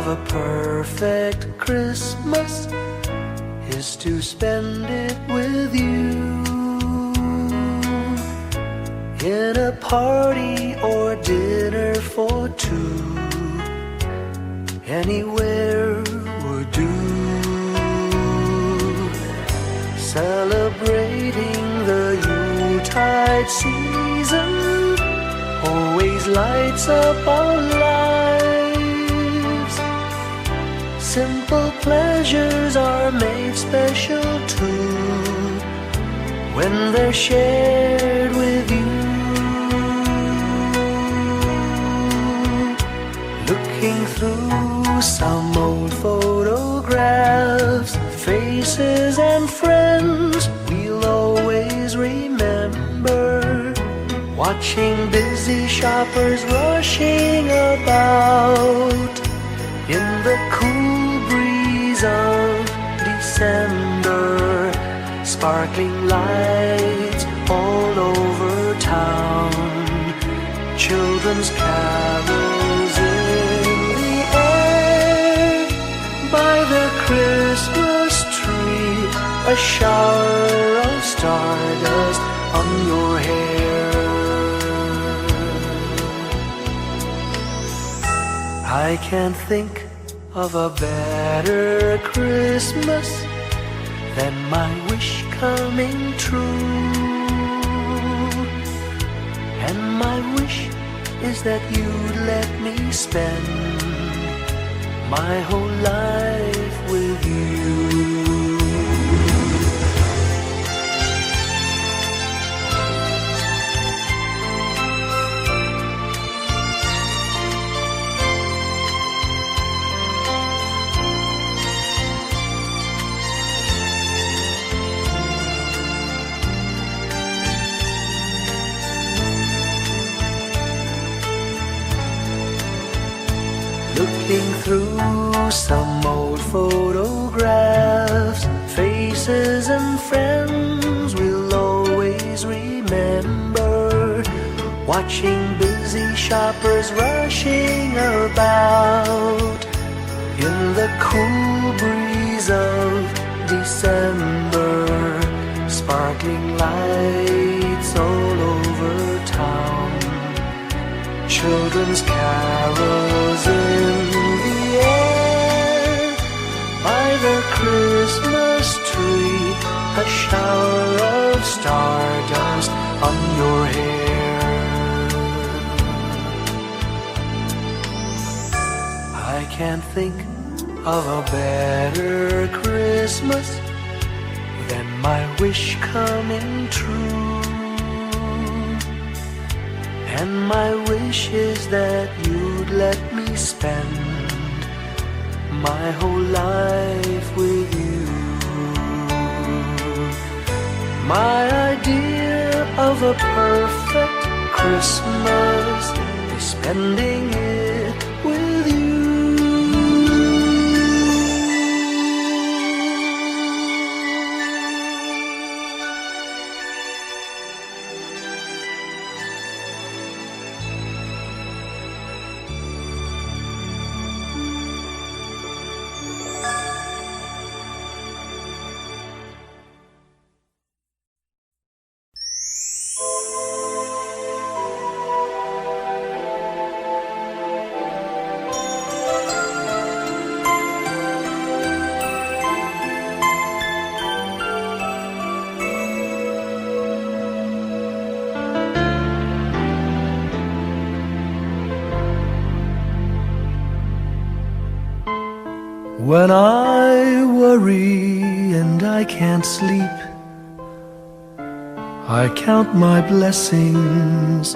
of a perfect Christmas is to spend it with you, in a party or dinner for two. Anywhere would do. Celebrating the Yuletide season always lights up our lives. Simple pleasures are made special too when they're shared with you. Looking through some old photographs, faces and friends we'll always remember. Watching busy shoppers rushing about in the cool breeze of December. Sparkling lights all over town, children's carols in the air. By the Christmas tree, a shower of stardust on your hair. I can't think of a better Christmas than my wish coming true. And my wish is that you'd let me spend my whole life with you. Looking through some old photographs, faces and friends we'll always remember. Watching busy shoppers rushing about in the cool breeze of December. Sparkling lights all over town, children's carols in the air. By the Christmas tree, a shower of stardust on your hair. I can't think of a better Christmas than my wish coming true. And my wish is that you'd let me spend my whole life with you. My idea of a perfect Christmas is spending it with you. When I worry and I can't sleep, I count my blessings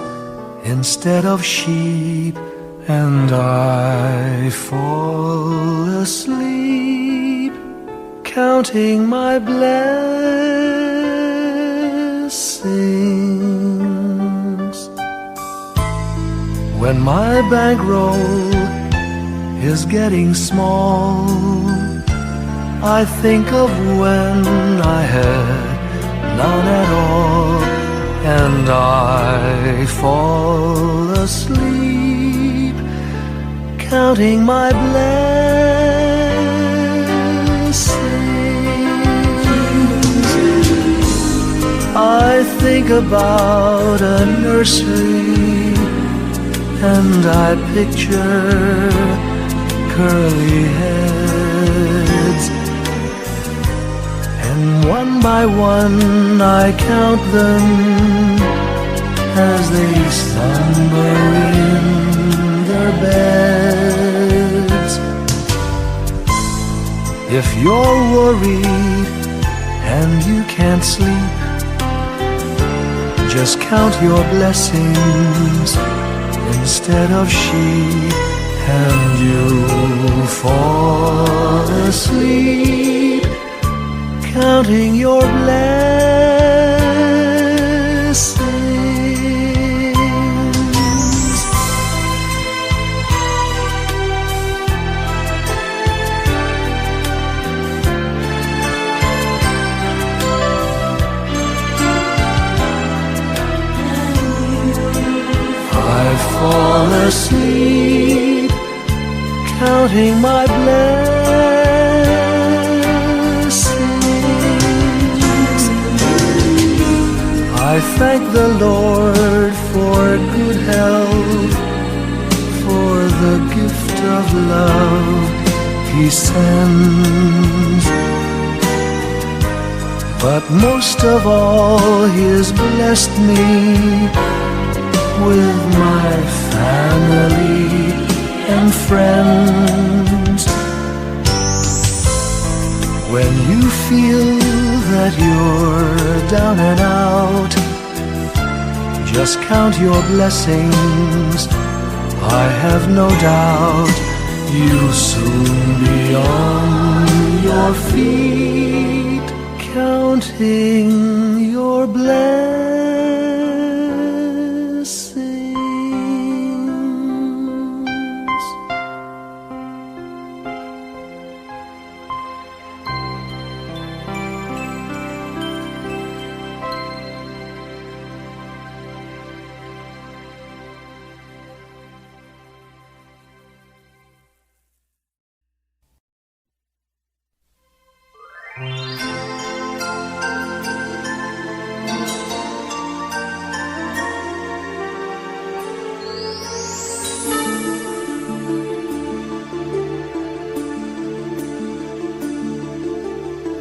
instead of sheep, and I fall asleep counting my blessings. When my bankroll is getting small, I think of when I had none at all, and I fall asleep counting my blessings. I think about a nursery, and I picture curly heads, and one by one I count them as they slumber in their beds. If you're worried and you can't sleep, just count your blessings instead of sheep, and you'll fall asleep counting your blessings. I fall asleep counting my blessings. I thank the Lord for good health, for the gift of love He sends. But most of all, He has blessed me with my family and friends. When you feel that you're down and out, just count your blessings. I have no doubt you'll soon be on your feet, counting your blessings.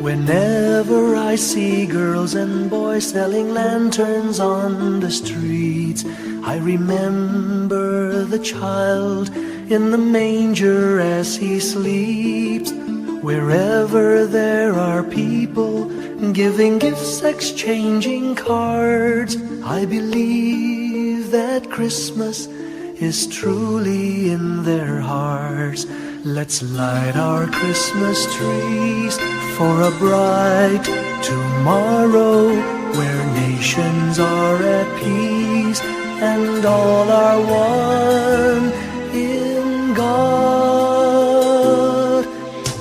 Whenever I see girls and boys selling lanterns on the streets, I remember the child in the manger as he sleeps. Wherever there are people giving gifts, exchanging cards, I believe that Christmas is truly in their hearts. Let's light our Christmas trees for a bright tomorrow, where nations are at peace and all are one in God.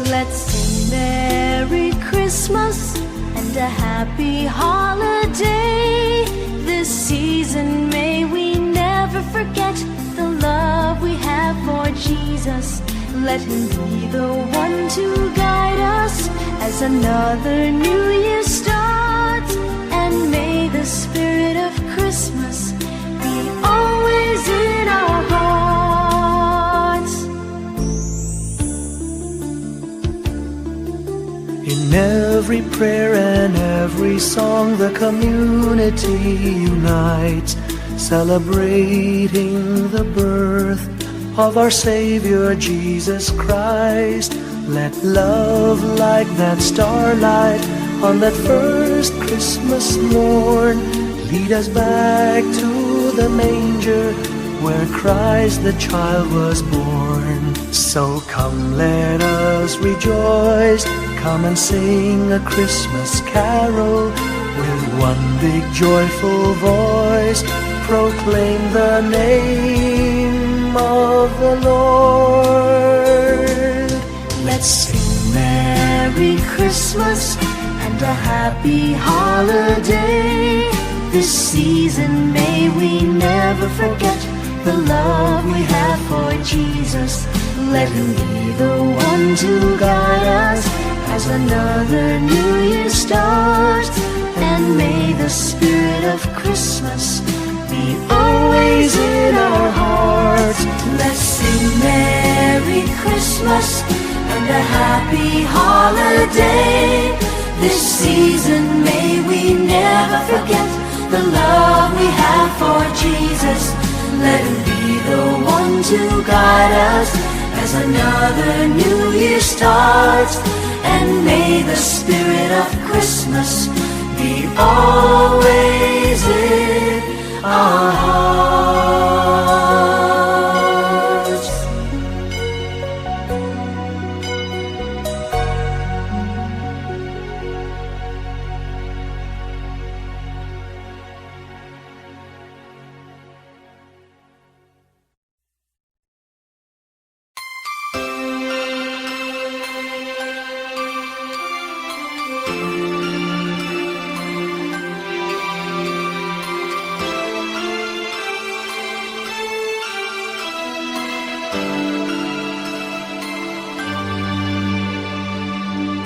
Let's sing Merry Christmas and a happy holiday. This season may we never forget the love we have for Jesus. Let Him be the one to guide us as another new year starts. And may the spirit of Christmas be always in our hearts. In every prayer and every song, the community unites, celebrating the birth of our Savior Jesus Christ. Let love like that starlight on that first Christmas morn lead us back to the manger where Christ the child was born. So come, let us rejoice, come and sing a Christmas carol with one big joyful voice. Proclaim the name of the Lord. Let's sing Merry Christmas and a happy holiday. This season may we never forget the love we have for Jesus. Let Him be the one to guide us as another New Year starts. And may the spirit of Christmas be always in our hearts. Let's sing Merry Christmas and a happy holiday. This season may we never forget the love we have for Jesus. Let Him be the one to guide us as another New Year starts. And may the spirit of Christmas be always in our hearts.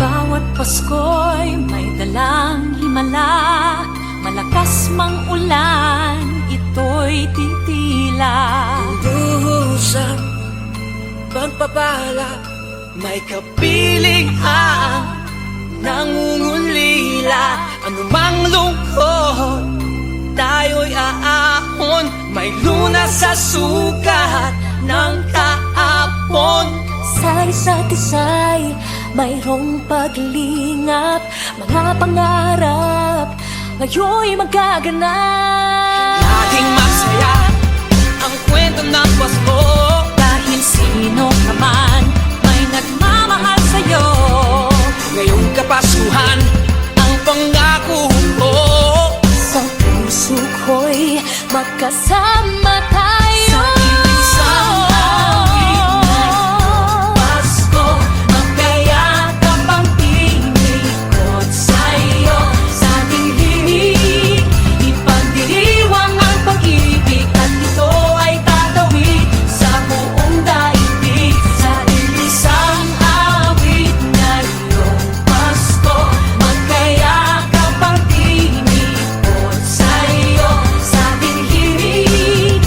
Bawat Pasko'y may dalang himala, malakas mang ulan, ito'y titila. Duhusap, pagpapala, may kapiling ang nangungulila. Anumang lungkot, tayo'y aahon, may lunas sa sukat ng kahapon. Sa isa't isa'y mayroong paglingap, mga pangarap ngayon'y magaganap. Laging masaya ang kwento ng Pasko, Dahil sino ka man may nagmamahal sa'yo. ngayong Kapaskuhan ang pangako ko. Sa puso ko'y magkasama tayo. Sa iisang awit ngayong Pasko, magkayakap ang tinikot sa'yo. Sa ating himig, ipagdiriwang ang pag-ibig, at ito ay tatawid sa buong daigdig. Sa iisang awit ngayong Pasko, magkayakap ang tinikot sa'yo. Sa ating himig,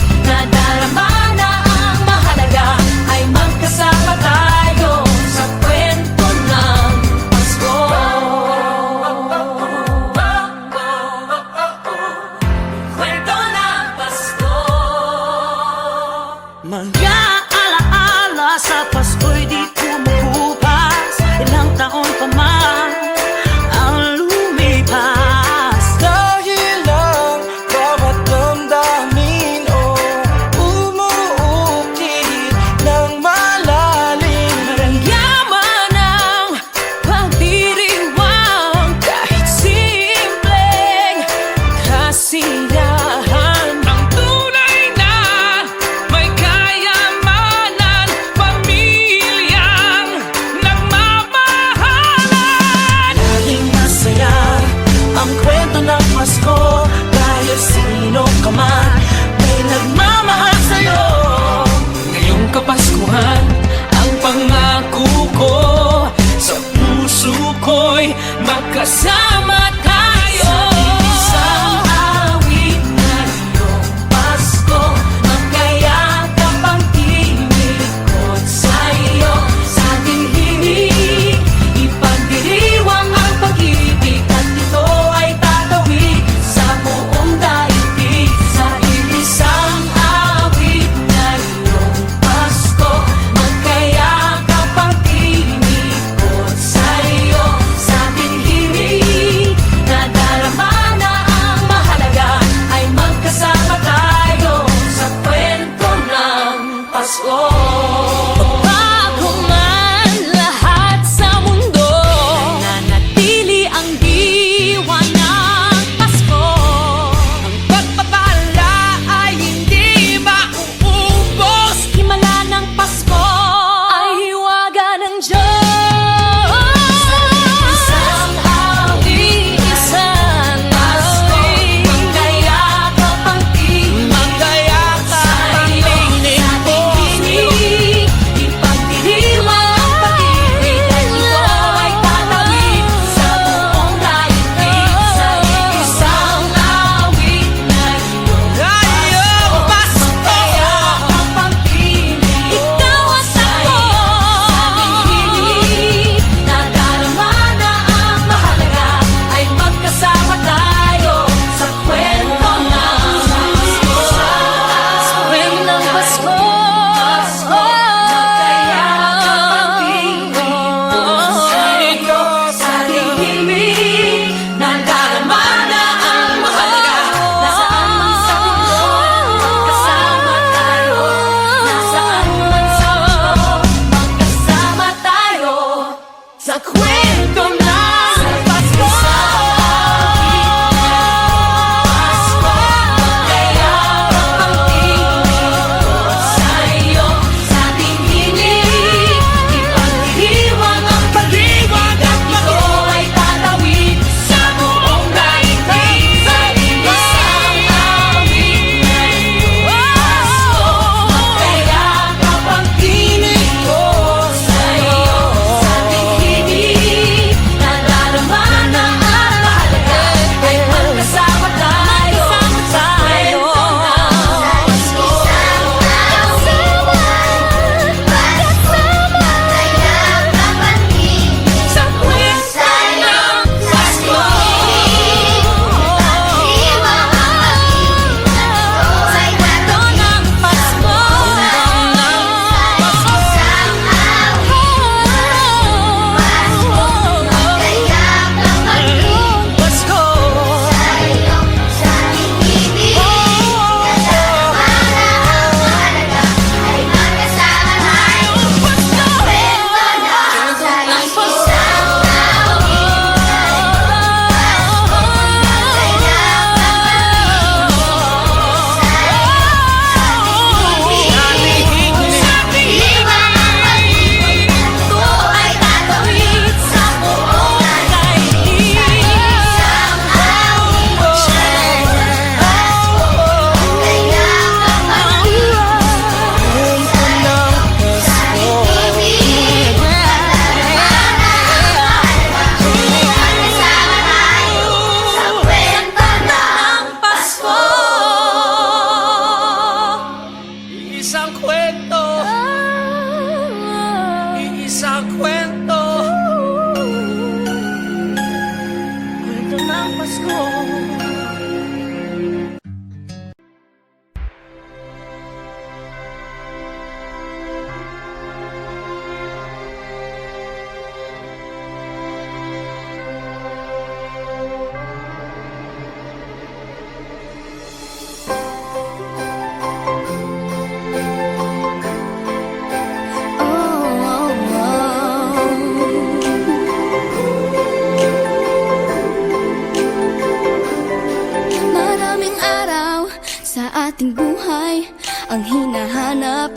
ating buhay ang hinahanap,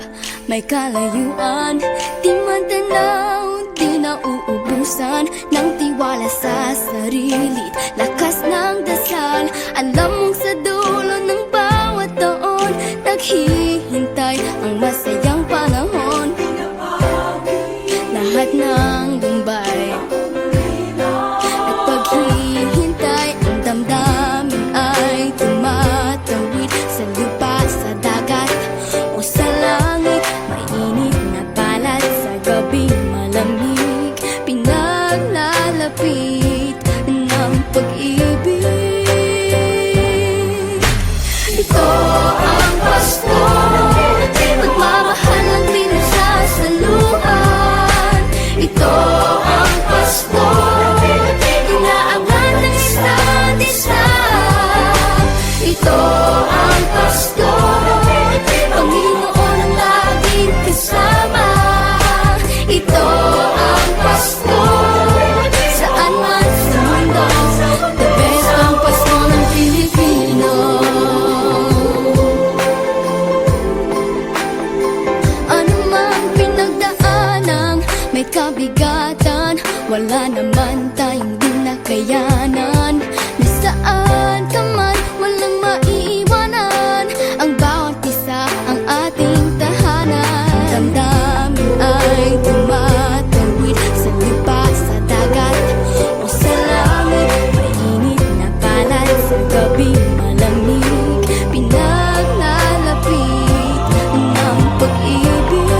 may kalayuan, di matanaw, di nauubusan ng tiwala sa sarili, lakas ng dasal. Alam mong sa dulo ng bawat taon, naghihintay ang masayang panahon. Lahat ng lumbay at paghihintay, ang damdamin ay tumatawid sa lupa, sa dagat o sa langit. Mainit na palad sa gabing malamig, pinaglalapit ng pag-ibig. Ito ang Pasko, pagmamahal ang pinagsasaluhan. Ito ang Pasko, inaabangan ng isa't isa. Ito ang Pasko, Panginoon ang laging kasama. Ito ang Pasko, saan man sa mundo, the best ang Pasko ng Pilipino. Ano mang pinagdaanang may kabigatan, wala naman tayong di nakayanan. Nasaan ka man, walang maiiwanan, ang bawat isa ang ating tahanan. Damdamin ay tumatawid sa lupa, sa dagat o sa langit. Mainit na palad sa gabing malamig, pinaglalapit ng pag-ibig.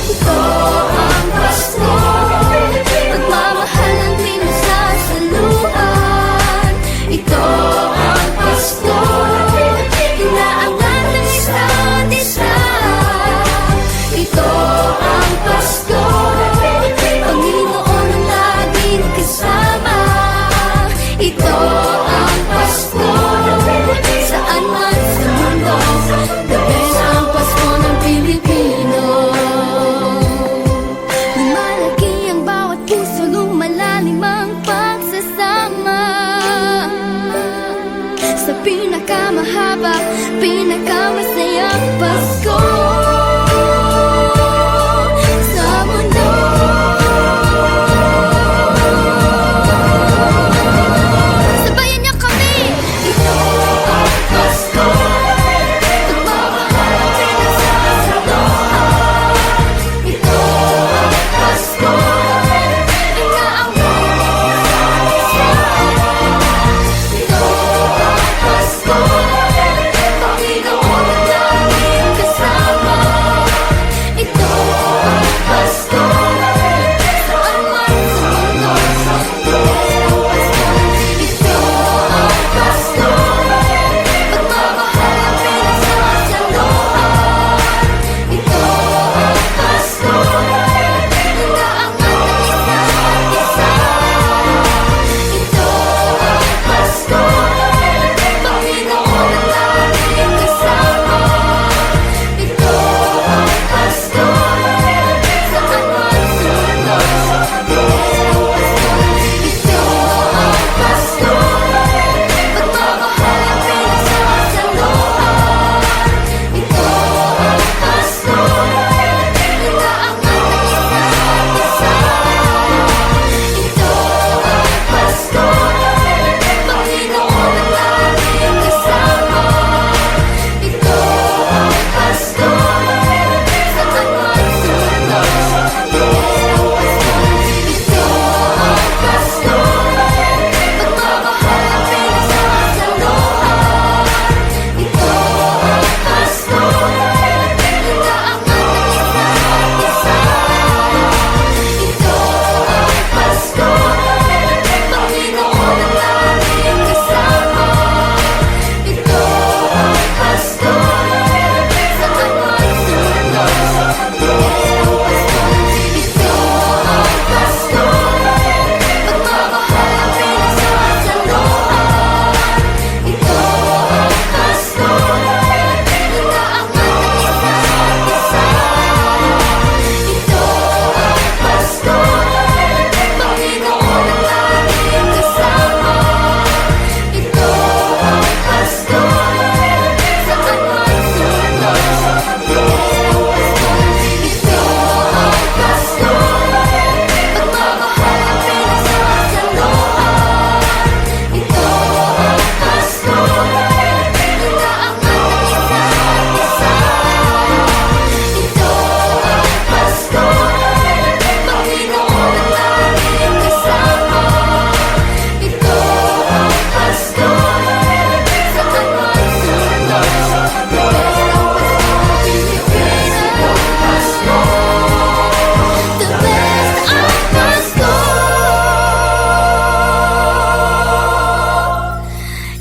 Ito ang Pasko, pagmamahal ang pinagsasaluhan. Ito ang Pasko, inaabangan ng isa't isa. Ito ang Pasko, Panginoon ang laging kasama. Ito ang Pasko, saan man sa mundo, the best ang Pasko ng Pilipino. Lumalaki ang bawat puso, lumalalim ang pagsasama. Sa pinakamahaba, pinakamasayang Pasko sa mundo. Sabayan niyo kami! Ito ang Pasko, pagmamahal ang pinagsasaluhan. Ito ang Pasko, inaabangan ng isa't isa. Ito ang Pasko, Panginoon ang laging kasama.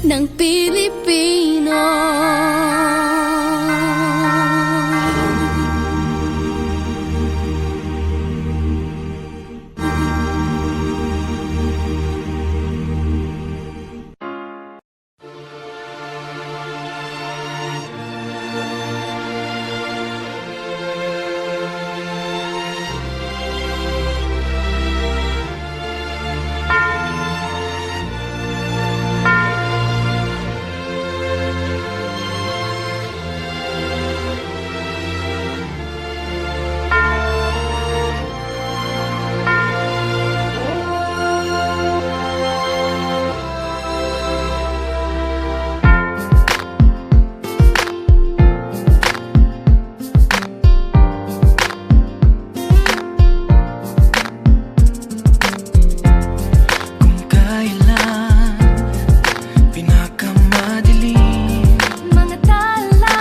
ng Pilipino. Kung kailan pinakamadilim, Mga tala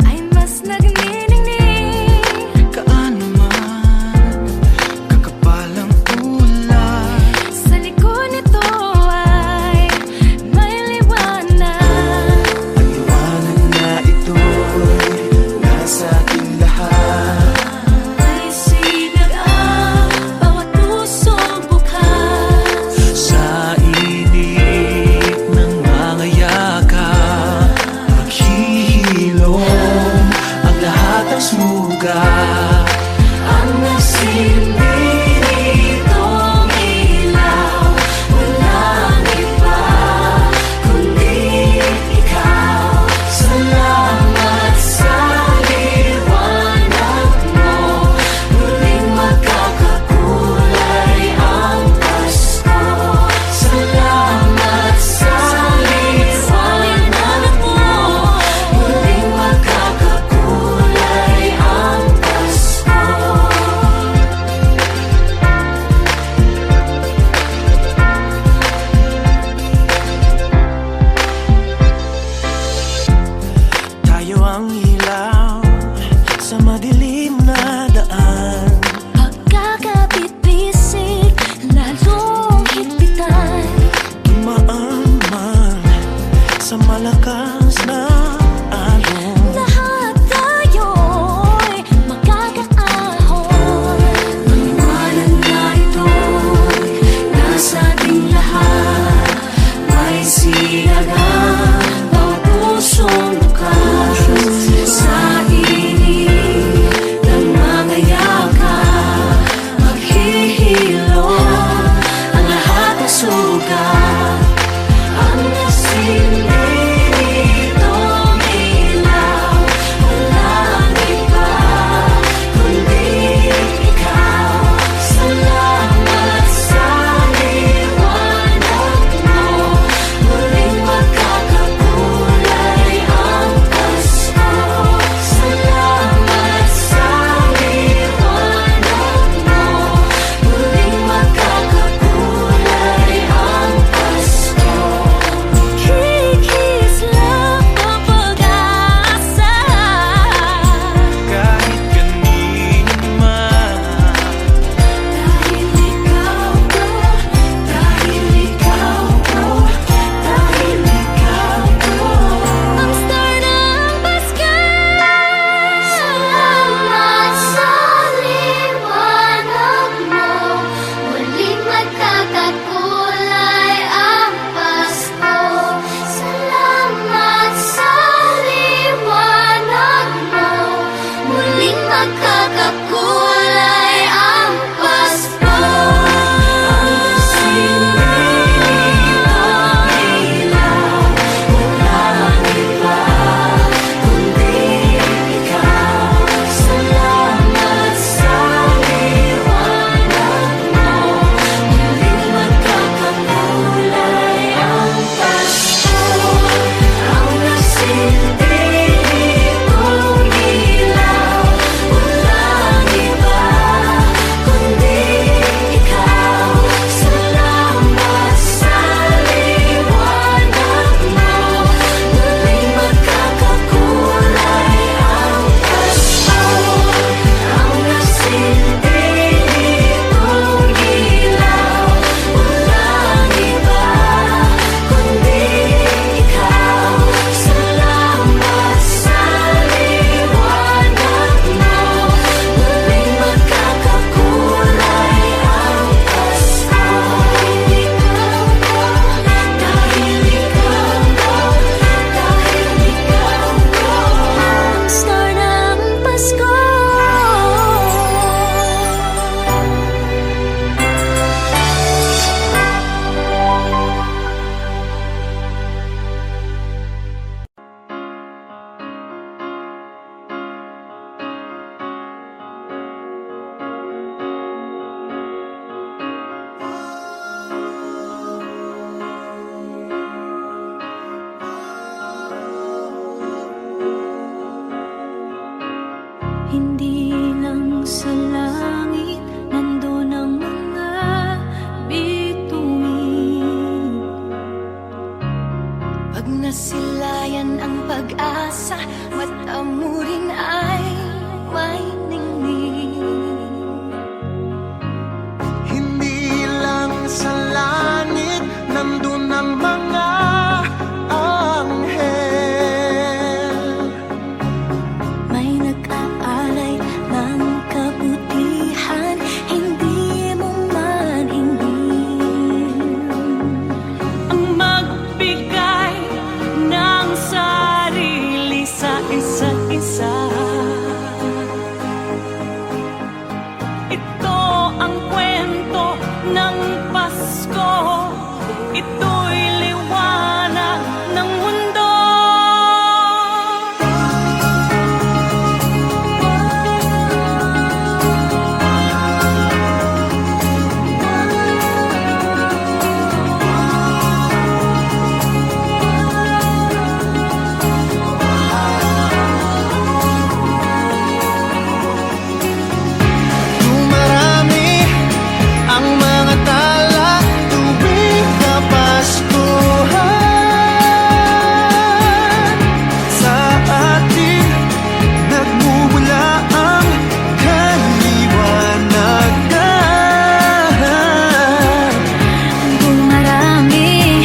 ay mas nagniningning. kaano man kakapal ang ulap, Sa likod nito ay may liwanag. liwanag na ito'y nasa ating lahat. May sinag ang bawat pusong bukas. Sa init ng mga yakap, maghihilom ang lahat ng sugat. Ang nasilbi nitong ilaw, walang iba kundi ikaw. Salamat sa liwanag mo, muling magkakakulay ang Pasko. Salamat sa liwanag mo, muling magkakakulay ang Pasko. Tayo ang ilaw sa madilim na daan. Pagkakabit-bisig, lalong higpitan. Dumaan man sa malakas na alon. Lahat tayo'y magkakaahon. Ang liwanag na ito'y nasa ating lahat. May sinagang bawat pusong bukas. Sa init ng mga yakap, maghihilom ang lahat ng sugat. Ang nasilbi Pag nasilayan ang pag-asa, mata mo rin ay may ningning. Hindi lang sa langit nandun ang mga anghel. May nag-aalay ng kabutihan, hindi mo man ingin. Ang magbigay ng sarili sa isa't isa. Ito ang kwento ng Pasko. Ito'y liwanag ng mundo. Dumarami ang mga tala tuwing Kapaskuhan. Sa atin nagmumula ang kaliwanagan. Dumarami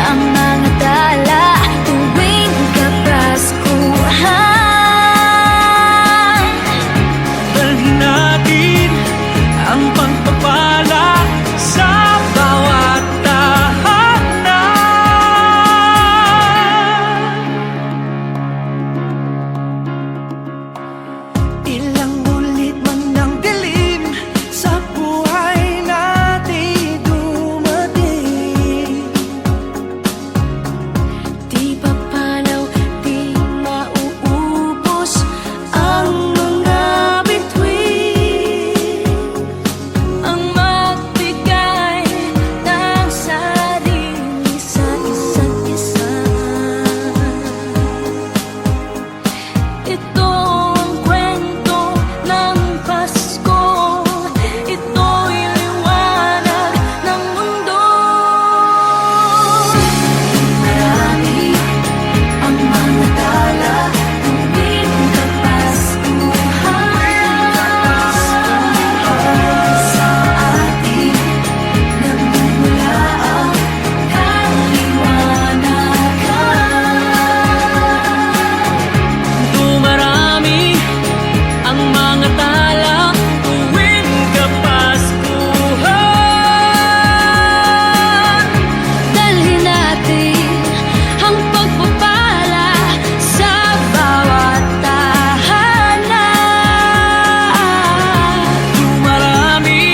ang mga tala tuwing Kapaskuhan. Dalhin natin ang pagpapala sa bawat tahanan. Ilang ulit man ng dilim sa buhay natin dumating. Di papalaw, di mauubos ang mga bituin. Ang magbigay ng sarili sa isa't isa. Ito ang kwento ng Pasko. Ito'y liwanag ng mundo. Marami ang mga tala tuwing Kapaskuhan. Sa atin nagmumula ang kaliwanagan. Dumarami ang mga tala tuwing Kapaskuhan. Dalhin natin ang pagpapala sa bawat tahanan. Dumarami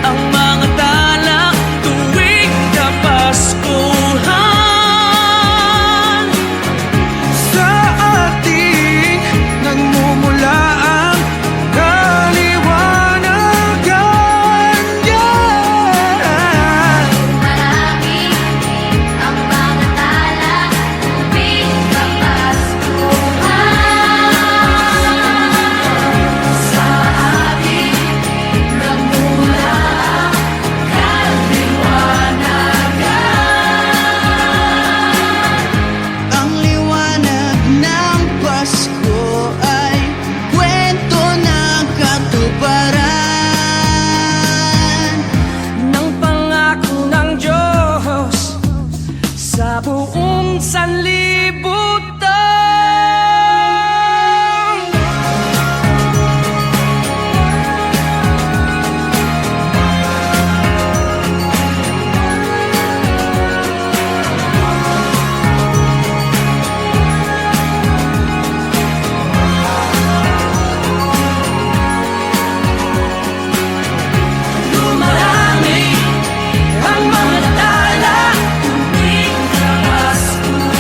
ang mga tala tuwing Kapaskuhan. Sa atin nagmumula ang kaliwanagan. Marami ang mga tala tuwing Kapaskuhan. Sa atin nagmumula ang kaliwanagan. Ang liwanag ng Pasko ay kwento ng katuparan Ng pangako ng Diyos sa buong sanlibutan. Dumarami ang mga tala tuwing Kapaskuhan.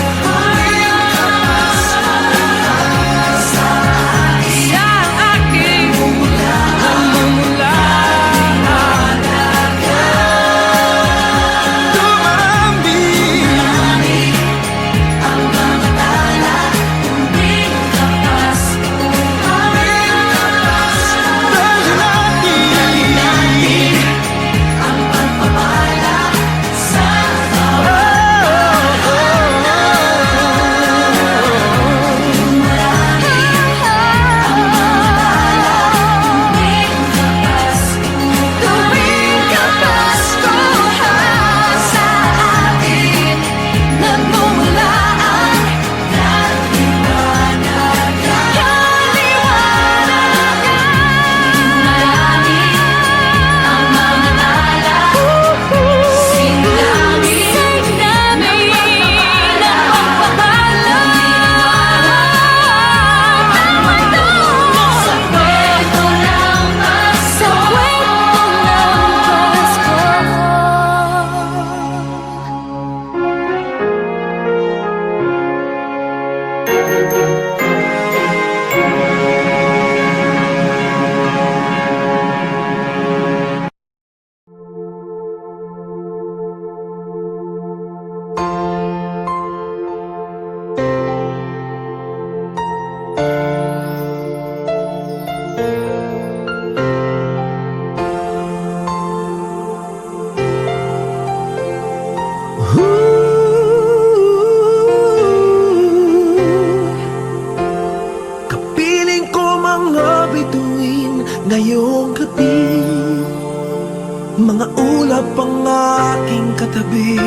pang aking katabi,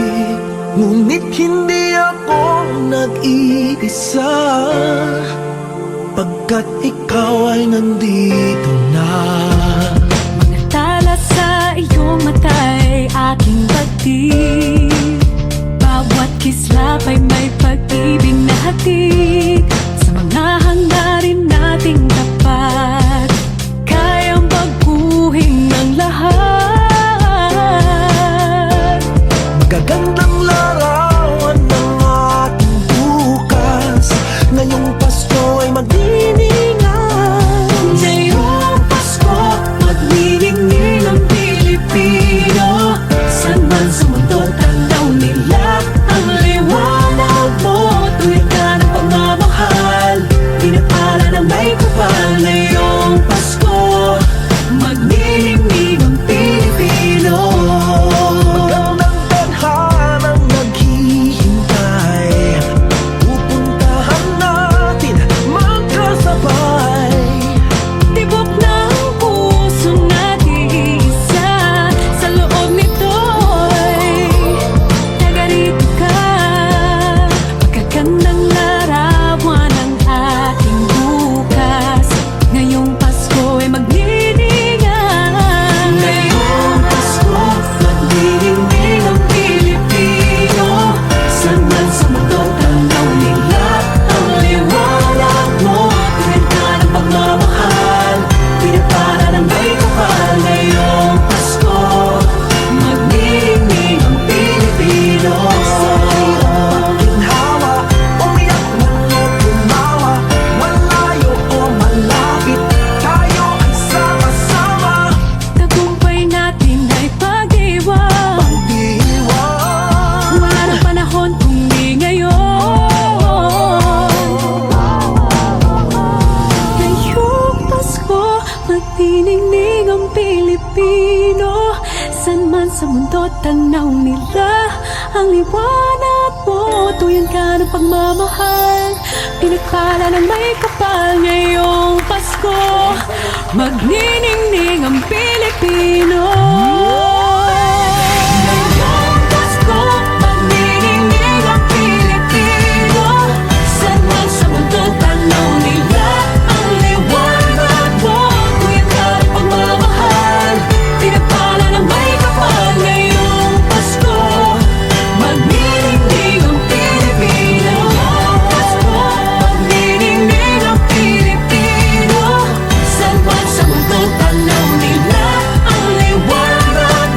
ngunit hindi ako nag-iisa, pagkat ikaw ay nandito na. Mga tala sa iyong mata'y aking pagtig, bawat kislap ay may pag-ibig na hatid. Sa mga hangarin nating tapat, kayang baguhin ng lahat. Magagandang larawan ng ating bukas, ngayong Pasko ay magdiningan. Ngayong Pasko, magniningning ang Pilipino. Saan man sa mundo, tanaw nila ang liwanag mo. Tuwid ka ng pagmamahal, pinapala ng may kapal. Ngayong Pasko, magniningning ang Pilipino. Magandang tadhanang naghihintay, pupuntahan natin magkasabay. Tibok ng pusong nag-iisa, sa loob nito'y taga-rito ka. Magagandang larawan ng ating bukas, ngayong Pasko ay magniningan. Ngayong Pasko, magniningning ang Pilipino. Saan man sa mundo, tanaw nila ang liwanag mo. Tuwid ka ng pagmamahal, pinapala ng may kapal. Ngayong Pasko, magniningning ang Pilipino. Ginhawa, umiyak man o tumawa, malayo o malapit, tayo ay sama-sama. Tagumpay natin ay pag-iwan, Pag-iwan, wala nang panahon kung di ngayon. Ngayong Pasko, magniningning ang Pilipino. Saan man sa mundo, tanaw nila ang liwanag mo. Tuyan ka ng pagmamahal, pinagpala ng may kapal. Ngayong Pasko, magniningning ang Pilipino. Ngayong Pasko, magniningning ang Pilipino. Saan man sa mundo, tanaw nila ang liwanag mo. Tuyan ka ng pagmamahal, pinagpala ng may kapal. Ngayong Pasko, magniningning ang Pilipino. Pasko, magniningning ang Pilipino. Saan man sa mundo, tanaw nila ang liwanag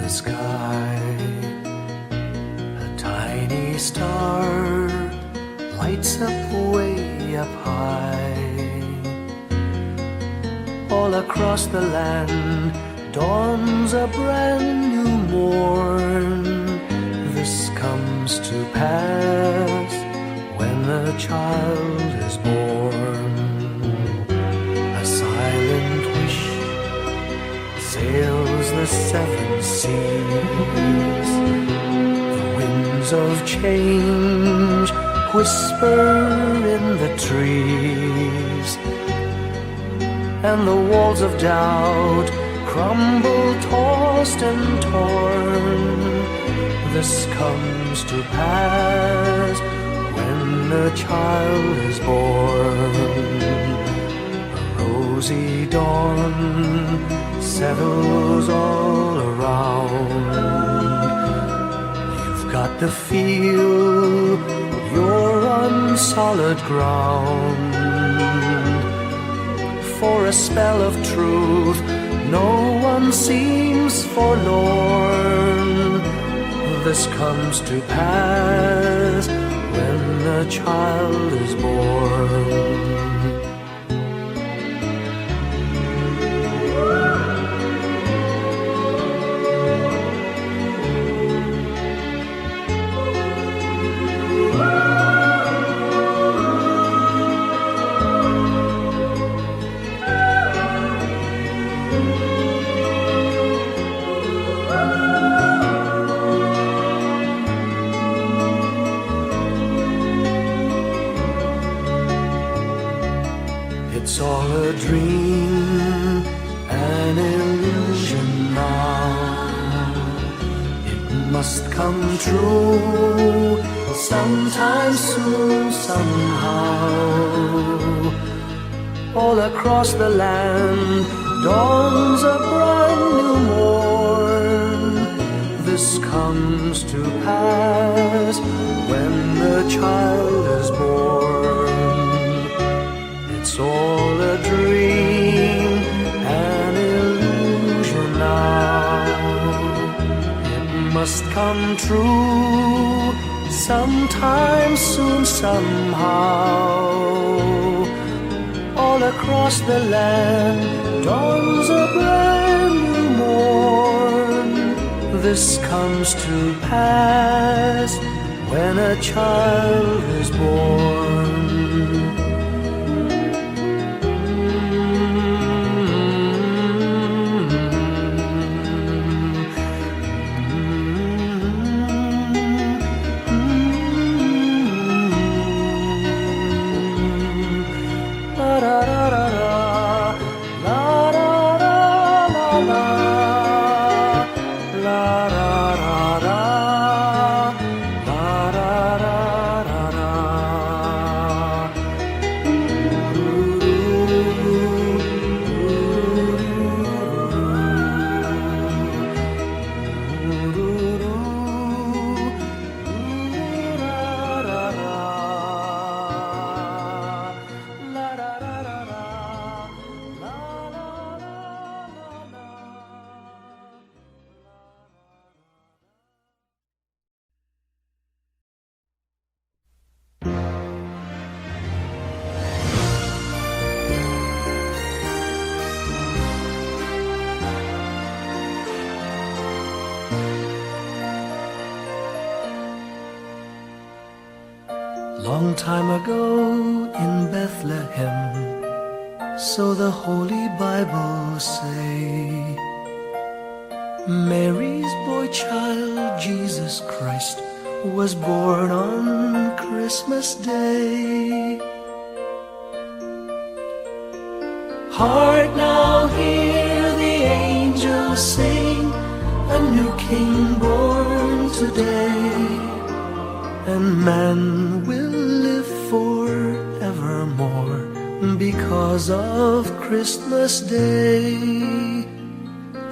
the sky. A tiny star lights up way up high. All across the land dawns a brand new morn. This comes to pass when a child is born. A silent wish sails the seven seas. The winds of change whisper in the trees, and the walls of doubt crumble, tossed and torn. This comes to pass when a child is born. A rosy dawn settles all around. You've got to feel you're on solid ground. For a spell of truth, no one seems forlorn. This comes to pass when a child is born. It's all a dream, an illusion now. It must come true sometime soon, somehow. All across the land dawns a brand new morn. This comes to pass when the child is born. It's all a dream, an illusion now. It must come true sometime soon, somehow. All across the land dawns a brand new morn. This comes to pass when a child is born. Long time ago in Bethlehem, so the Holy Bible say, Mary's boy child, Jesus Christ, was born on Christmas Day. Hark now, hear the angels sing, a new King born today, and man will live forevermore because of Christmas Day.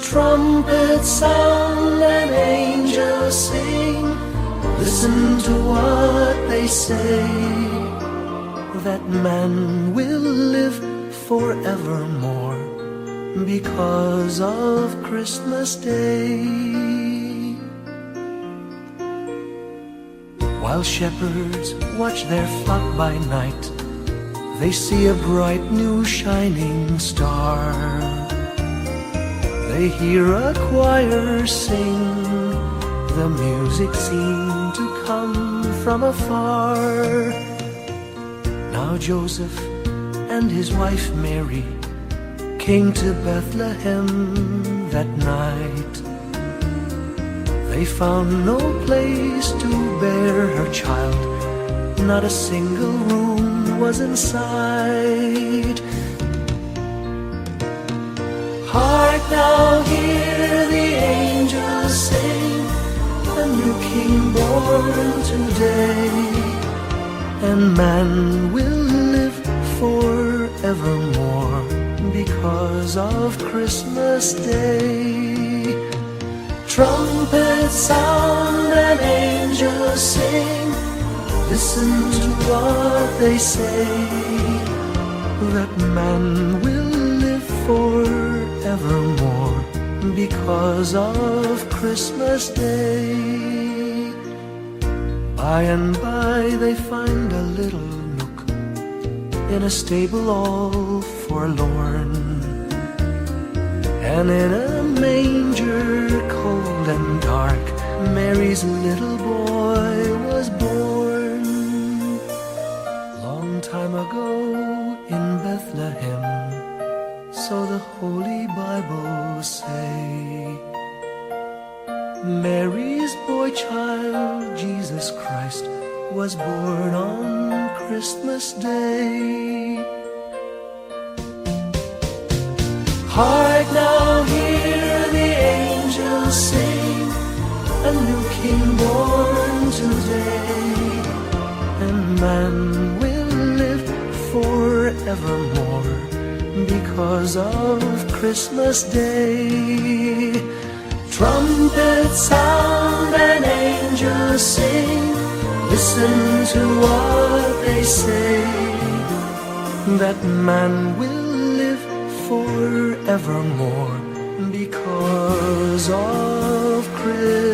Trumpets sound and angels sing, listen to what they say, that man will live forevermore because of Christmas Day. While shepherds watch their flock by night, they see a bright new shining star. They hear a choir sing, the music seemed to come from afar. Now Joseph and his wife Mary came to Bethlehem that night. They found no place to bear her child, not a single room was in sight. Hark now, hear the angels sing, a new king born today, and man will live forevermore because of Christmas Day. Trumpets sound and angels sing, listen to what they say, that man will live forevermore because of Christmas Day. By and by they find a little nook in a stable all forlorn, and in a manger cold and dark, Mary's little boy was born. Long time ago in Bethlehem, so the Holy Bible say, Mary's boy child, Jesus Christ, was born on Christmas Day. Hark now, hear the angels sing, a new king born today, and man will live forevermore because of Christmas Day. Trumpets sound and angels sing, listen to what they say, that man will forevermore because of Christmas.